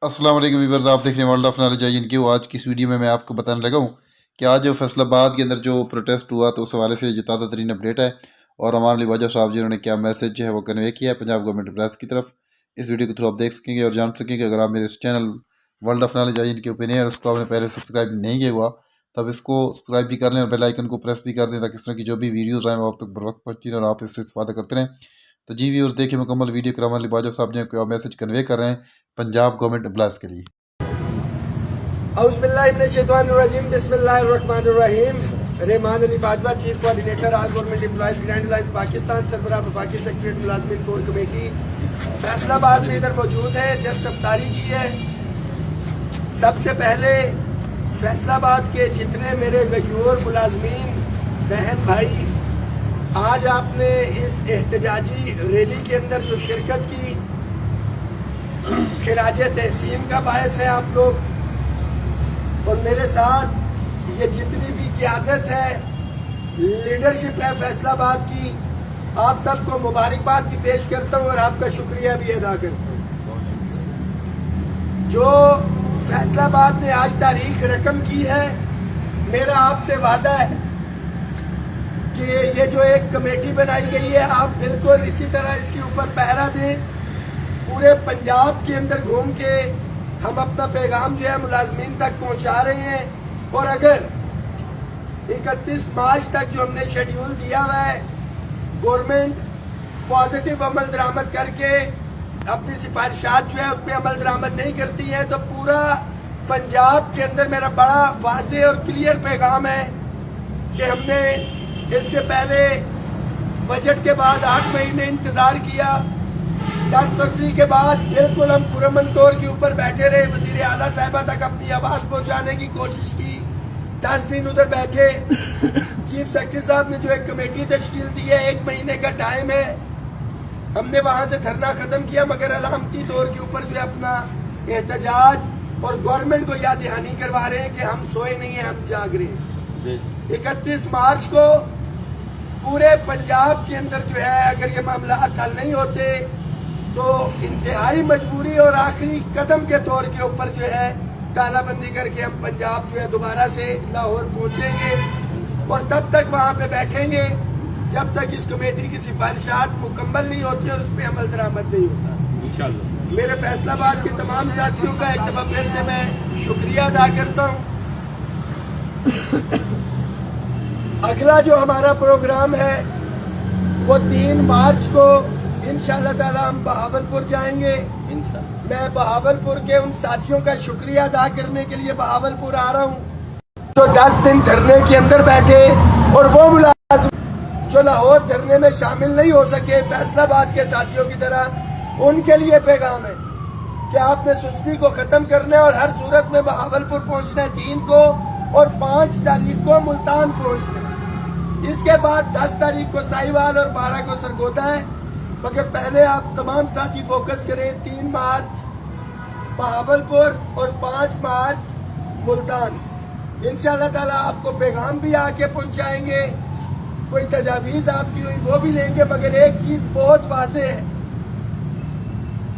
अस्सलाम वालेकुम व्यूअर्स, आप देख रहे हैं वर्ल्ड ऑफ नॉलेज आई इनकी। आज की इस वीडियो में मैं आपको बताने लगा हूँ कि आज जो फैसलाबाद के अंदर जो प्रोटेस्ट हुआ तो उस हवाले से जो ताज़ा तरीन अपडेट है और हमारे लिबाजा साहब जिन्होंने क्या मैसेज जो है वो कन्वे किया है पंजाब गवर्नमेंट प्रेस की तरफ। इस वीडियो के थ्रू आप देख सकेंगे और जान सकेंगे। अगर आप मेरे इस चैनल वर्ल्ड ऑफ नॉलेज आई इनके ओपिनियन है उसको आपने पहले सब्सक्राइब नहीं किया हुआ तब इसको सब्सक्राइब भी कर लें और बेल आइकन को प्रेस भी कर दें ताकि इस तरह की जो भी वीडियोज़ आएँ वो आप तक बर वक्त पहुँचती हैं और आप इससे इस्तेफादा करते रहें। तो जी व्यूअर्स, देखिए मुकम्मल वीडियो को हमारे लिबाजा साहब जो है मैसेज कन्वे कर रहे हैं पंजाब गवर्नमेंट एम्प्लॉयज़ के लिए। औज़ुबिल्लाहिमिनश्शैतानिर्रजीम बिस्मिल्लाहिर्रहमानिर्रहीम। Rahman Ali Bajwa, chief coordinator all government employees grand line Pakistan, सरबराह वफाकी सेक्रेटरी मुलाजमीन कोर कमेटी फैसलाबाद में इधर मौजूद है। जस्ट अफ्तारी की है। सबसे पहले फैसलाबाद के जितने मेरे गयूर मुलाजमीन बहन भाई, आज आपने इस एहतजाजी रैली के अंदर जो शिरकत की, खिराज तहसीन का बायस है आप लोग। और मेरे साथ ये जितनी भी क़यादत है, लीडरशिप है फैसलाबाद की, आप सबको मुबारकबाद भी पेश करता हूँ और आपका शुक्रिया भी अदा करता हूँ। जो फैसलाबाद ने आज तारीख रकम की है, मेरा आपसे वादा है कि ये जो एक कमेटी बनाई गई है, आप बिल्कुल इसी तरह इसके ऊपर पहरा दें। पूरे पंजाब के अंदर घूम के हम अपना पैगाम जो है मुलाजमीन तक पहुंचा रहे हैं। और अगर 31 मार्च तक जो हमने शेड्यूल दिया हुआ है, गवर्नमेंट पॉजिटिव अमल दरामद करके अपनी सिफारिशात जो है उसमें अमल दरामद नहीं करती है, तो पूरा पंजाब के अंदर मेरा बड़ा वाज़ेह और क्लियर पैगाम है कि हमने इससे पहले बजट के बाद 8 महीने इंतजार किया। 10 फरवरी के बाद बिल्कुल हम पुरअमन तौर के ऊपर बैठे रहे। वजीर आला साहिबा तक अपनी आवाज पहुंचाने की कोशिश की। 10 दिन उधर बैठे। चीफ सेक्रेटरी साहब ने जो एक कमेटी तश्कील दी है, 1 महीने का टाइम है, हमने वहां से धरना खत्म किया, मगर अलामती तौर के ऊपर जो है अपना एहतजाज और गवर्नमेंट को याद दहानी करवा रहे हैं कि हम सोए नहीं है, हम जाग रहे हैं। 31 मार्च को पूरे पंजाब के अंदर जो है, अगर ये मामला हल नहीं होते तो इंतहाई मजबूरी और आखिरी कदम के तौर के ऊपर जो है तालाबंदी करके हम पंजाब जो है दोबारा से लाहौर पहुंचेंगे और तब तक वहां पे बैठेंगे जब तक इस कमेटी की सिफारिशात मुकम्मल नहीं होती और उस पर अमल दरामद नहीं होता इंशाअल्लाह। मेरे फैसलाबाद के तमाम साथियों का एक दफा फिर से मैं शुक्रिया अदा करता हूँ। अगला जो हमारा प्रोग्राम है वो 3 मार्च को इंशाअल्लाह ताला हम बहावलपुर जाएंगे। मैं बहावलपुर के उन साथियों का शुक्रिया अदा करने के लिए बहावलपुर आ रहा हूँ जो 10 दिन धरने के अंदर बैठे और वो मुलाजिम जो लाहौर धरने में शामिल नहीं हो सके फैसलाबाद के साथियों की तरह, उनके लिए पैगाम है कि आपने सुस्ती को खत्म करना है और हर सूरत में बहावलपुर पहुंचना है 3 को और 5 तारीख को मुल्तान पहुंचना है। इसके बाद 10 तारीख को साहिवाल और 12 को सरगोदा है। मगर पहले आप तमाम साथी फोकस करें 3 मार्च बहावलपुर और 5 मार्च मुल्तान। इंशाअल्लाह ताला आपको पैगाम भी आके पहुंचाएंगे, कोई तजावीज आपकी हुई वो भी लेंगे। मगर एक चीज बहुत वाज़ेह है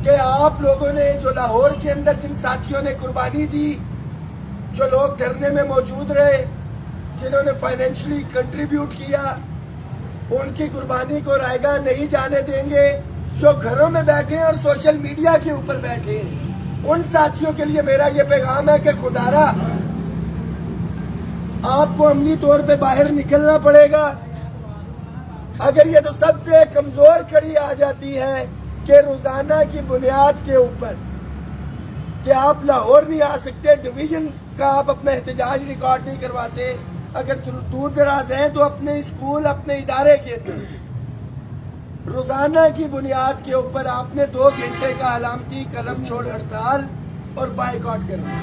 कि आप लोगों ने जो लाहौर के अंदर जिन साथियों ने कुर्बानी दी, जो लोग धरने में मौजूद रहे, जिन्होंने फाइनेंशियली कंट्रीब्यूट किया, उनकी कुर्बानी को रायगा नहीं जाने देंगे। जो घरों में बैठे हैं और सोशल मीडिया के ऊपर बैठे हैं, उन साथियों के लिए मेरा ये पैगाम है कि खुदारा आपको अमली तौर पे बाहर निकलना पड़ेगा। अगर ये तो सबसे कमजोर कड़ी आ जाती है कि रोजाना की बुनियाद के ऊपर कि आप लाहौर नहीं आ सकते, डिवीजन का आप अपना एहतजाज रिकॉर्ड नहीं करवाते, अगर दूर दराज हैं तो अपने स्कूल अपने इदारे के अंदर रोजाना की बुनियाद के ऊपर आपने 2 घंटे का अलामती कलम छोड़ हड़ताल और बाइकआउट करना,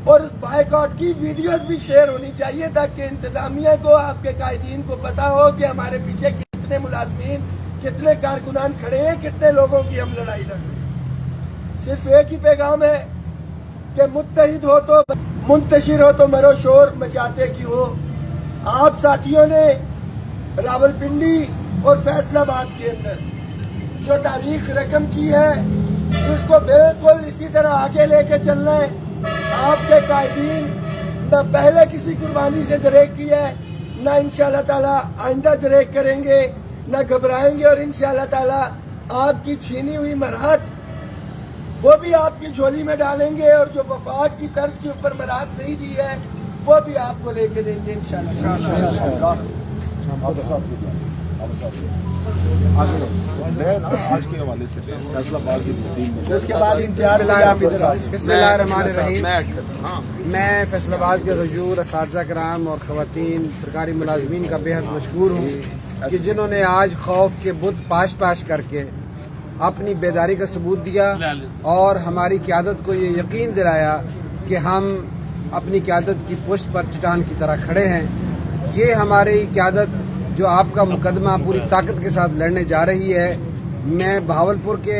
और उस बाइकआउट की वीडियोस भी शेयर होनी चाहिए ताकि इंतजामिया को, आपके कायदीन को पता हो कि हमारे पीछे कितने मुलाजमीन, कितने कारकुनान खड़े हैं, कितने लोगों की हम लड़ाई लड़ रहे हैं। सिर्फ एक ही पैगाम है कि मुत्तहिद हो तो मुंतशिर हो तो मरो शोर मचाते क्यों हो। आप साथियों ने रावलपिंडी और फैसलाबाद के अंदर जो तारीख रकम की है, इसको बिल्कुल इसी तरह आगे लेके चलना है। आपके कायदीन न पहले किसी कुर्बानी से दरेक किया है, न इंशाअल्लाह ताला आइंदा दरेक करेंगे, न घबराएंगे, और इंशाअल्लाह ताला आपकी छीनी हुई मराहत वो भी आपकी झोली में डालेंगे, और जो वफाक की तर्ज के ऊपर मराहत नहीं दी है वो भी आपको लेके देंगे इंशाअल्लाह। आज के हवाले से फैसलाबाद की तहसील में उसके बाद इम्तियाज बिस्मिल्लाहिर्रहमानिर्रहीम। मैं फैसलाबाद के हुजूर असातिज़ा कराम और ख़वातीन सरकारी मुलाज़मीन का बेहद मशकूर हूँ कि जिन्होंने आज खौफ के बुत पाश पाश करके अपनी बेदारी का सबूत दिया और हमारी क़यादत को ये यकीन दिलाया कि हम अपनी क़यादत की पुष्ट पर चट्टान की तरह खड़े हैं। ये हमारी क़यादत जो आपका मुकदमा पूरी ताकत के साथ लड़ने जा रही है, मैं बहावलपुर के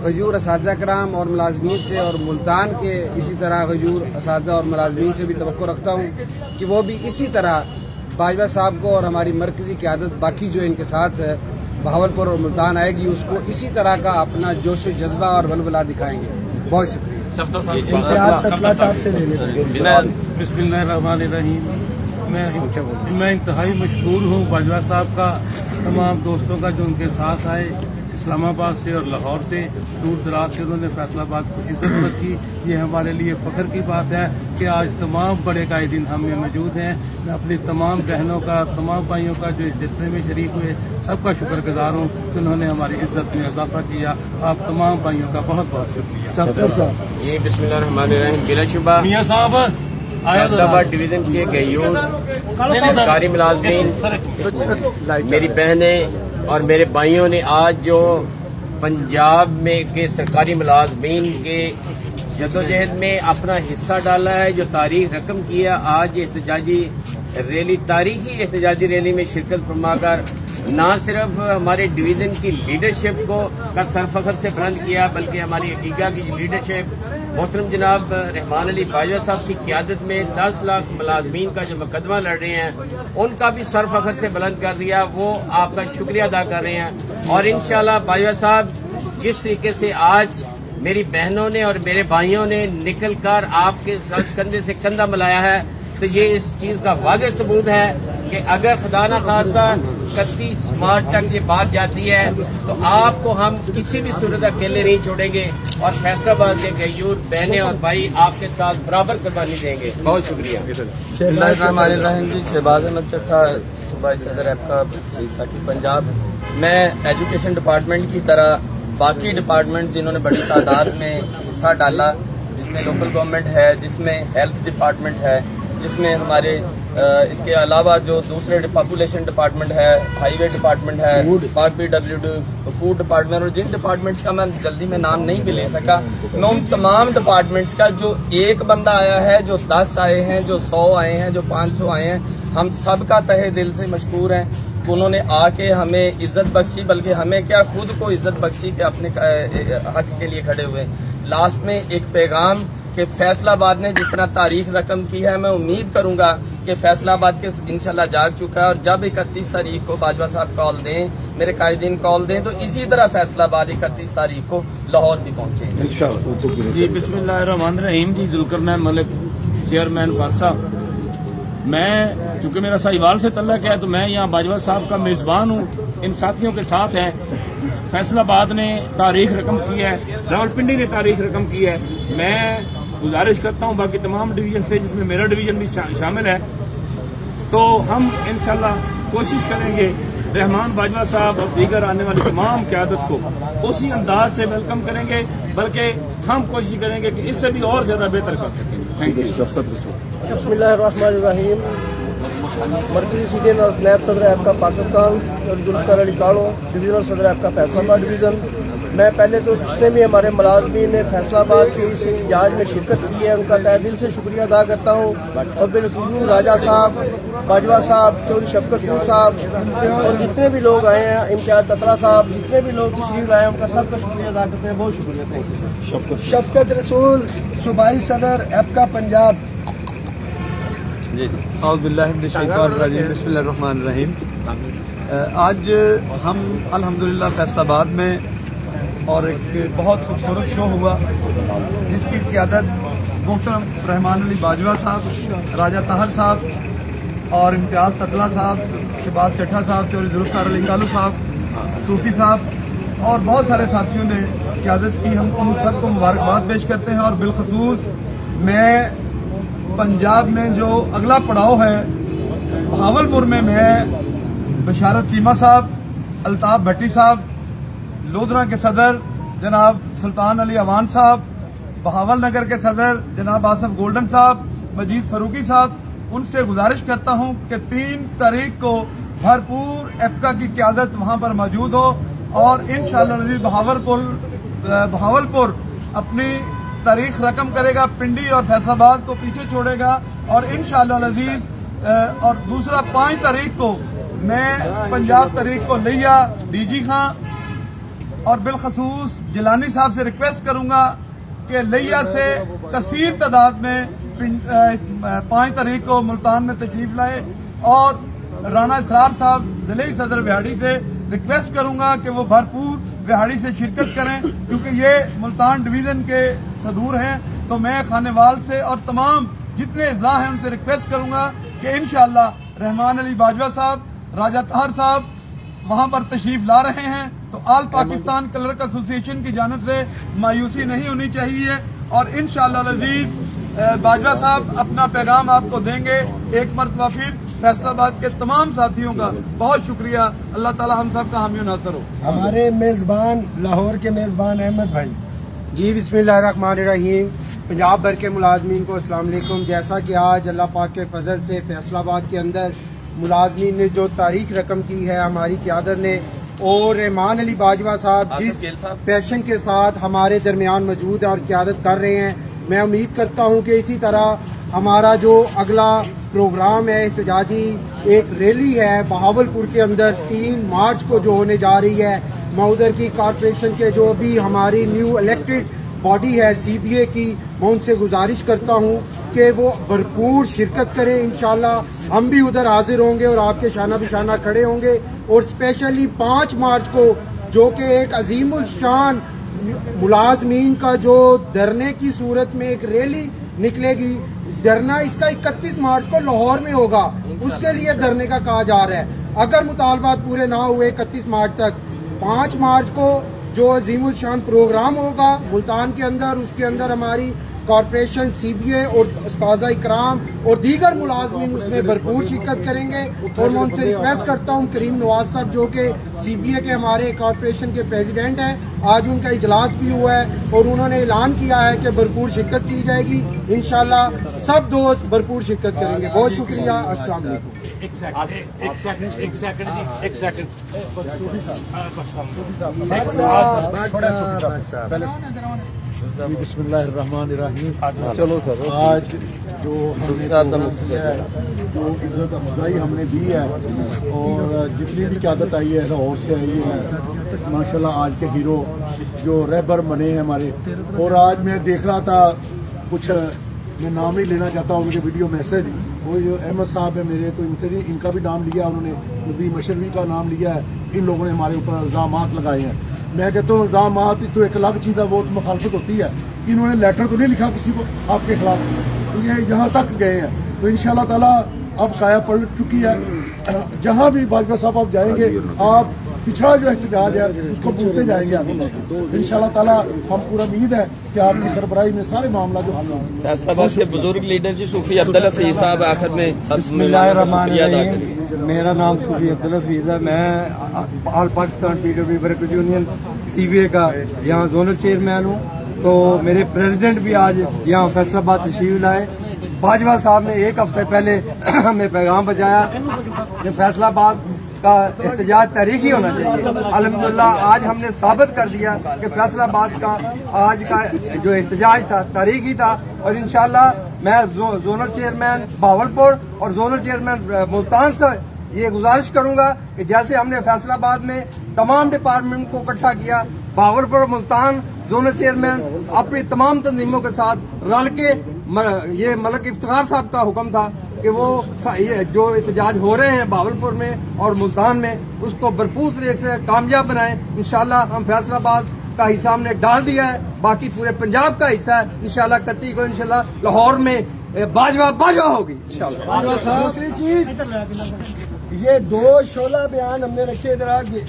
हुजूर असातिज़ा कराम और मुलाज़मीन से और मुल्तान के इसी तरह हुजूर असातिज़ा और मुलाज़मीन से भी तवक्को रखता हूँ कि वो भी इसी तरह बाजवा साहब को और हमारी मरकज़ी क़यादत बाकी जो इनके साथ बहावलपुर और मुल्तान आएगी उसको इसी तरह का अपना जोश जज्बा और वलवला दिखाएंगे। बहुत शुक्रिया। बिस्मिल्लाहिर्रहमानिर्रहीम। मैं इंतहाई मशकूर हूँ बाजवा साहब का, तमाम दोस्तों का जो उनके साथ आए इस्लामाबाद से और लाहौर से, दूर दराज से उन्होंने फैसलाबाद को इज्जत रखी। ये हमारे लिए फ़ख्र की बात है कि आज तमाम बड़े कायदीन हम में मौजूद हैं। मैं अपनी तमाम बहनों का, तमाम भाइयों का जो इस जलसे में शरीक हुए सबका शुक्रगुजार हूँ कि उन्होंने हमारी इज्जत में इजाफा किया। आप तमाम भाइयों का बहुत बहुत शुक्रिया। ये बिस्मिल्लाहिर्रहमानिर्रहीम। बिलाशुबा मियां साहब फैसलाबाद डिवीज़न के गयूर सरकारी मुलाज़मीन, मेरी बहनें और मेरे भाइयों ने आज जो पंजाब में के सरकारी मुलाज़मीन के जदोजहद में अपना हिस्सा डाला है, जो तारीख रकम किया, आज एहतजाजी रैली, तारीखी एहतजाजी रैली में शिरकत फरमाकर न सिर्फ हमारे डिवीज़न की लीडरशिप को का सरफखर से बुलंद किया, बल्कि हमारी हकीका की लीडरशिप मोहतरम जनाब रहमान अली बाजवा साहब की क़यादत में 10 लाख मुलाज़मीन का जो मुकदमा लड़ रहे हैं उनका भी सरफखर से बुलंद कर दिया। वो आपका शुक्रिया अदा कर रहे हैं। और इंशाअल्लाह बाजवा साहब जिस तरीके से आज मेरी बहनों ने और मेरे भाइयों ने निकल कर आपके साथ कंधे से कंधा मिलाया है, तो ये इस चीज़ का वाज़ेह सबूत है कि अगर खुदा न खासा 31 मार्च तक ये बात जाती है तो आपको हम किसी भी सूरत अकेले नहीं छोड़ेंगे, और फैसलाबाद के गयूर बहनें और भाई आपके साथ बराबर कुर्बानी देंगे। बहुत शुक्रिया। बिस्मिल्लाहिर्रहमानिर्रहीम। जी, शहबाज अहमद चट्टा, सूबाई सदर आपका साकी पंजाब। मैं एजुकेशन डिपार्टमेंट की तरह बाकी डिपार्टमेंट जिन्होंने बड़ी तादाद में हिस्सा डाला, जिसमें लोकल गवर्नमेंट है, जिसमें हेल्थ डिपार्टमेंट है, जिसमें हमारे इसके अलावा जो दूसरे पॉपुलेशन डिपार्टमेंट है, हाईवे डिपार्टमेंट है, फूड डिपार्टमेंट, और जिन डिपार्टमेंट्स का मैं जल्दी में नाम नहीं भी ले सका, मैं उन तमाम डिपार्टमेंट्स का जो एक बंदा आया है, जो 10 आए हैं, जो 100 आए हैं, जो 500 आए हैं, हम सब का तहे दिल से मशकूर हैं। उन्होंने आके हमें इज्जत बख्शी, बल्कि हमें क्या खुद को इज्जत बख्शी के अपने हक के लिए खड़े हुए। लास्ट में एक पैगाम कि फैसलाबाद ने जिस तरह तारीख रकम की है, मैं उम्मीद करूंगा कि फैसलाबाद के इंशाल्लाह जाग चुका है, और जब 31 तारीख को बाजवा साहब कॉल दें, मेरे कायदीन कॉल दें, तो इसी तरह फैसलाबाद 31 तारीख को लाहौर भी पहुंचे। जी, बिस्मिल्लाहिर्रहमानिर्रहीम। जी, जुल्करनैन मलिक, चेयरमैन बादशाह। मैं चूँकि मेरा साहिवाल से तल्लक है तो मैं यहाँ बाजवा साहब का मेज़बान हूँ, इन साथियों के साथ है। फैसलाबाद ने तारीख रकम की है, रावलपिंडी ने तारीख रकम की है। मैं गुजारिश करता हूँ बाकी तमाम डिवीज़न से, जिसमें मेरा डिवीज़न भी शामिल है, तो हम इंशाल्लाह कोशिश करेंगे रहमान बाजवा साहब और दीगर आने वाली तमाम क़यादत को उसी अंदाज से वेलकम करेंगे, बल्कि हम कोशिश करेंगे कि इससे भी और ज़्यादा बेहतर कर सकें। Thank you. बिस्मिल्लाहिर्रहमानिर्रहीम। मरकज़ी सीनियर और नायब सदर आपका पाकिस्तान और जुल्फ़िकार अली कालो, डिवीज़नल सदर आपका फैसलाबाद डिवीज़न। मैं पहले तो जितने भी हमारे मुलाज़मीन ने फैसलाबाद के इस इजाज़ में शिरकत की है उनका तहे दिल से शुक्रिया अदा करता हूँ, और बिलखुसूस राजा साहब, बाजवा साहब, चौधरी शफकत सूद साहब और जितने भी लोग आए हैं, इम्तियाज ततरा साहब, जितने भी लोग तशरीफ लाए हैं उनका सबका शुक्रिया अदा करते हैं। बहुत शुक्रिया। Thank you. शफकत रसूल, सूबाई सदर आपका पंजाब। जी, बिस्मिल्लाहिर्रहमानिर्रहीम। आज हम अल्हम्दुलिल्लाह फैसलाबाद में اور ایک بہت خوبصورت شو ہوا جس کی قیادت محترم رحمان علی باجوہ صاحب، راجہ طاہر صاحب اور امتیاز تتلہ صاحب، شہباز چٹھا صاحب، چوری ذوالفقار علی کالو صاحب، صوفی صاحب اور بہت سارے ساتھیوں نے قیادت کی. ہم ان سب کو مبارکباد پیش کرتے ہیں. اور بالخصوص میں پنجاب میں جو اگلا پڑاؤ ہے بہاولپور میں بشارت چیمہ صاحب، الطاف بھٹی صاحب، لودھرا کے صدر جناب سلطان علی اوان صاحب، بہاول نگر کے صدر جناب آصف گولڈن صاحب، مجید فروقی صاحب، ان سے گزارش کرتا ہوں کہ 3 تاریخ کو بھرپور ایپکا کی قیادت وہاں پر موجود ہو اور انشاءاللہ العزیز بہاولپور اپنی تاریخ رقم کرے گا، پنڈی اور فیصل آباد کو پیچھے چھوڑے گا اور انشاءاللہ العزیز اور دوسرا 5 تاریخ کو میں پنجاب تاریخ کو لیا ڈی جی خان اور بالخصوص جیلانی صاحب سے ریکویسٹ کروں گا کہ لیا سے کثیر تعداد میں 5 تاریخ کو ملتان میں تشریف لائے اور رانا اسرار صاحب ضلعی صدر وہاڑی سے ریکویسٹ کروں گا کہ وہ بھرپور وہاڑی سے شرکت کریں کیونکہ یہ ملتان ڈویژن کے صدور ہیں. تو میں خانے وال سے اور تمام جتنے اضلاع ہیں ان سے ریکویسٹ کروں گا کہ انشاءاللہ رحمان علی باجوہ صاحب، راجہ طاہر صاحب وہاں پر تشریف لا رہے ہیں تو آل پاکستان کلرک ایسوسی ایشن کی جانب سے مایوسی نہیں ہونی چاہیے اور انشاءاللہ العزیز باجوہ صاحب اپنا پیغام آپ کو دیں گے. ایک مرتبہ پھر فیصل آباد کے تمام ساتھیوں کا بہت شکریہ. اللہ تعالی ہم سب کا حامی و ناصر ہو. ہمارے میزبان لاہور کے میزبان احمد بھائی. جی بسم اللہ الرحمن الرحیم. پنجاب بھر کے ملازمین کو السلام علیکم. جیسا کہ آج اللہ پاک کے فضل سے فیصل آباد کے اندر ملازمین نے جو تاریخ رقم کی ہے ہماری قیادت نے اور رحمان علی باجوہ صاحب جس پیشن کے ساتھ ہمارے درمیان موجود ہیں اور قیادت کر رہے ہیں، میں امید کرتا ہوں کہ اسی طرح ہمارا جو اگلا پروگرام ہے احتجاجی ایک ریلی ہے بہاولپور کے اندر 3 مارچ کو جو ہونے جا رہی ہے، میں ادھر کی کارپوریشن کے جو بھی ہماری نیو الیکٹڈ باڈی ہے سی بی اے کی، میں ان سے گزارش کرتا ہوں کہ وہ بھرپور شرکت کریں. انشاءاللہ ہم بھی ادھر حاضر ہوں گے اور آپ کے شانہ بشانہ کھڑے ہوں گے. اور اسپیشلی 5 مارچ کو جو کہ ایک عظیم الشان ملازمین کا جو دھرنے کی صورت میں ایک ریلی نکلے گی، دھرنا اس کا 31 مارچ کو لاہور میں ہوگا، اس کے لیے دھرنے کا کہا جا رہا ہے. اگر مطالبات پورے نہ ہوئے 31 مارچ تک، 5 مارچ کو جو عظیم الشان پروگرام ہوگا ملتان کے اندر، اس کے اندر ہماری کارپوریشن سی بی اے اور استاذہ اکرام اور دیگر ملازمین اس میں بھرپور شرکت کریں گے. اور میں ان سے ریکویسٹ کرتا ہوں کریم نواز صاحب جو کہ سی بی اے کے ہمارے کارپوریشن کے پریزیڈنٹ ہیں، آج ان کا اجلاس بھی ہوا ہے اور انہوں نے اعلان کیا ہے کہ بھرپور شرکت کی جائے گی. انشاءاللہ سب دوست بھرپور شرکت کریں گے. بہت شکریہ. السلام علیکم. بسم اللہ الرحمن الرحیم. چلو سر، آج جو عزت افزائی ہم نے دی ہے اور جتنی بھی قیادت آئی ہے لاہور سے آئی ہے، ماشاءاللہ آج کے ہیرو جو رہبر بنے ہیں ہمارے. اور آج میں دیکھ رہا تھا کچھ، میں نام نہیں لینا چاہتا ہوں، مجھے ویڈیو میسج، وہ جو احمد صاحب ہیں میرے، تو ان کا بھی نام لیا انہوں نے، ندیم مشرفی کا نام لیا ہے. ان لوگوں نے ہمارے اوپر الزامات لگائے ہیں. میں کہتا ہوں الزامات تو ایک الگ چیز ہے، وہ مخالفت ہوتی ہے. انہوں نے لیٹر تو نہیں لکھا کسی کو آپ کے خلاف، تو یہ یہاں تک گئے ہیں. تو انشاءاللہ تعالیٰ اب قایا پلٹ چکی ہے. جہاں بھی باجوہ صاحب آپ جائیں گے، آپ پچھڑا جو احتجاج ہے اس کو بھولتے جائیں گے. انشاءاللہ تعالیٰ ہم پورا امید ہے کہ آپ کی سربراہی میں سارے معاملہ جو حل ہوں. فیصل آباد کے بزرگ لیڈر جی صوفی عبدالحفیظ صاحب آخر میں بسم اللہ الرحمن الرحیم. میرا نام صوفی عبدالحفیظ ہے. میں all Pakistan P W worker union C B A کا یہاں زونل چیئرمین ہوں. تو میرے پریزیڈنٹ بھی آج یہاں فیصل آباد تشریف لائے. باجوہ صاحب نے 1 ہفتے پہلے ہمیں پیغام بجایا کہ فیصل آباد کا احتجاج تاریخی ہونا چاہیے. الحمدللہ آج ہم نے ثابت کر دیا کہ فیصل آباد کا آج کا جو احتجاج تھا تاریخی تھا. اور انشاءاللہ میں زونل چیئرمین بہاولپور اور زونل چیئرمین ملتان سے یہ گزارش کروں گا کہ جیسے ہم نے فیصل آباد میں تمام ڈپارٹمنٹ کو اکٹھا کیا، بہاولپور اور ملتان زونل چیئرمین اپنی تمام تنظیموں کے ساتھ رل کے، یہ ملک افتخار صاحب کا حکم تھا کہ وہ جو احتجاج ہو رہے ہیں بہاولپور میں اور ملتان میں اس کو بھرپور طریقے سے کامیاب بنائیں. انشاءاللہ ہم فیصل آباد का हिस्सा हमने डाल दिया है, बाकी पूरे पंजाब का हिस्सा है। इंशाल्लाह 31 को इंशाल्लाह लाहौर में बाजवा होगी इंशाल्लाह। दूसरी चीज, ये 2 शोला बयान हमने रखे इधर अपने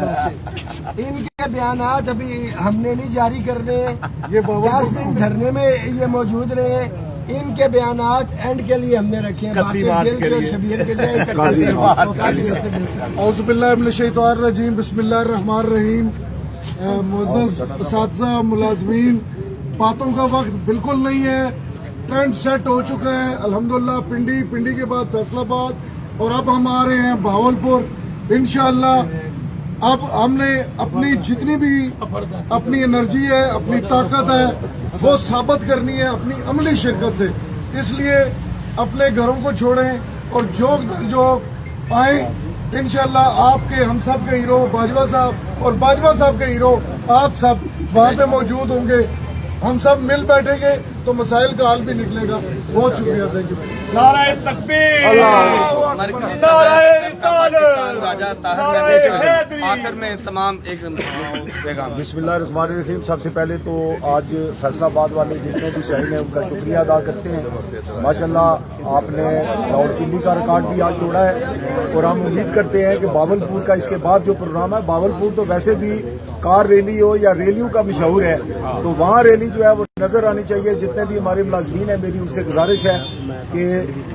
पास से, इनके बयानात अभी हमने नहीं जारी करने, ये 10 दिन धरने में ये मौजूद रहे। इनके बयानात एंड के लिए हमने रखे हैं, शबीर के लिए। औज़ुबिल्लाहि मिनश शैतानिर रजीम, बिस्मिल्लाहिर रहमानिर रहीम। मुअज़्ज़ज़ असातिज़ा, मुलाज़मीन, बातों का वक्त बिल्कुल नहीं है, ट्रेंड सेट हो चुका है अल्हम्दुलिल्लाह। पिंडी के बाद फैसलाबाद और अब हम आ रहे हैं भावलपुर इंशाअल्लाह। अब हमने अपनी जितनी भी अपनी एनर्जी है, अपनी ताकत है, वो साबित करनी है अपनी अमली शिरकत से। इसलिए अपने घरों को छोड़ें और जोक दर जोक आए। इंशाअल्लाह आपके हम सब के हीरो बाजवा साहब और बाजवा साहब के हीरो आप सब वहाँ पे मौजूद होंगे। हम सब मिल बैठेंगे तो मसाइल का हल भी निकलेगा। बहुत शुक्रिया, थैंक यू। नाराए तकबीर, आखिर में तमाम एक बिस्मिल्लाहिर्रहमानिर्रहीम। सबसे पहले तो आज फैसलाबाद वाले जितने भी शहरी हैं उनका शुक्रिया अदा करते हैं। माशाल्लाह आपने रावलपिंडी का रिकॉर्ड भी आज तोड़ा है और हम उम्मीद करते हैं कि बावलपुर का इसके बाद जो प्रोग्राम है, बावलपुर तो वैसे भी कार रैली हो या रैलियों का मशहूर है, तो वहाँ रैली जो है वो नजर आनी चाहिए। जितने भी हमारे मुलाजमीन हैं, मेरी उनसे गुजारिश है कि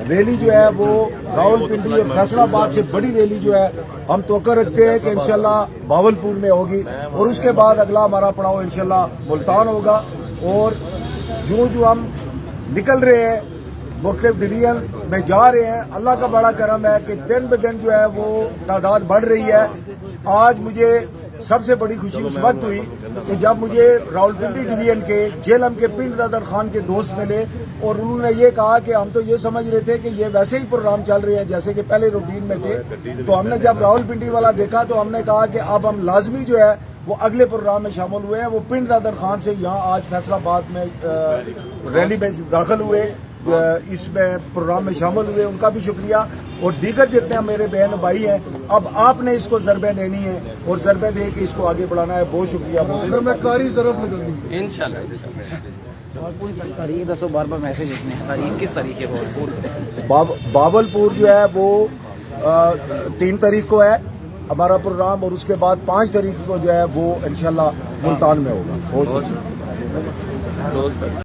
रैली जो है वो रावलपिंडी और फैसलाबाद से बड़ी रैली जो है हम तवक्को रखते हैं कि इंशाल्लाह बावलपुर में होगी और उसके बाद अगला हमारा पड़ाव इंशाल्लाह मुल्तान होगा। और जो हम निकल रहे हैं मुख्तलिफ डिवीजन में जा रहे हैं, अल्लाह का बड़ा करम है कि दिन ब दिन जो है वो तादाद बढ़ रही है। आज मुझे सबसे बड़ी खुशी उस वक्त हुई कि जब मुझे रावलपिंडी डिवीजन के जेलम के पिंड दादर खान के दोस्त मिले और उन्होंने ये कहा कि हम तो ये समझ रहे थे कि ये वैसे ही प्रोग्राम चल रहे हैं जैसे कि पहले रूटीन में थे। तो हमने जब रावलपिंडी वाला देखा तो हमने कहा कि अब हम लाजमी जो है वो अगले प्रोग्राम में शामिल हुए हैं। वो पिंड दादर खान से यहाँ आज फैसलाबाद में रैली में दाखिल हुए, इसमें प्रोग्राम में शामिल हुए, उनका भी शुक्रिया। और दीगर जितने मेरे बहन भाई हैं, अब आपने इसको ज़रबे लेनी है और ज़रबे दे के इसको आगे बढ़ाना है। बहुत शुक्रिया। मैं कारी ज़रब लगाऊंगी इंशाल्लाह। तारीख दसो, बार बार मैसेज लिखने हैं, तारीख किस तारीख है? बावलपुर जो है वो 3 तारीख को है हमारा प्रोग्राम और उसके बाद 5 तारीख को जो है वो इंशाल्लाह मुल्तान में होगा। बहुत शुक्रिया।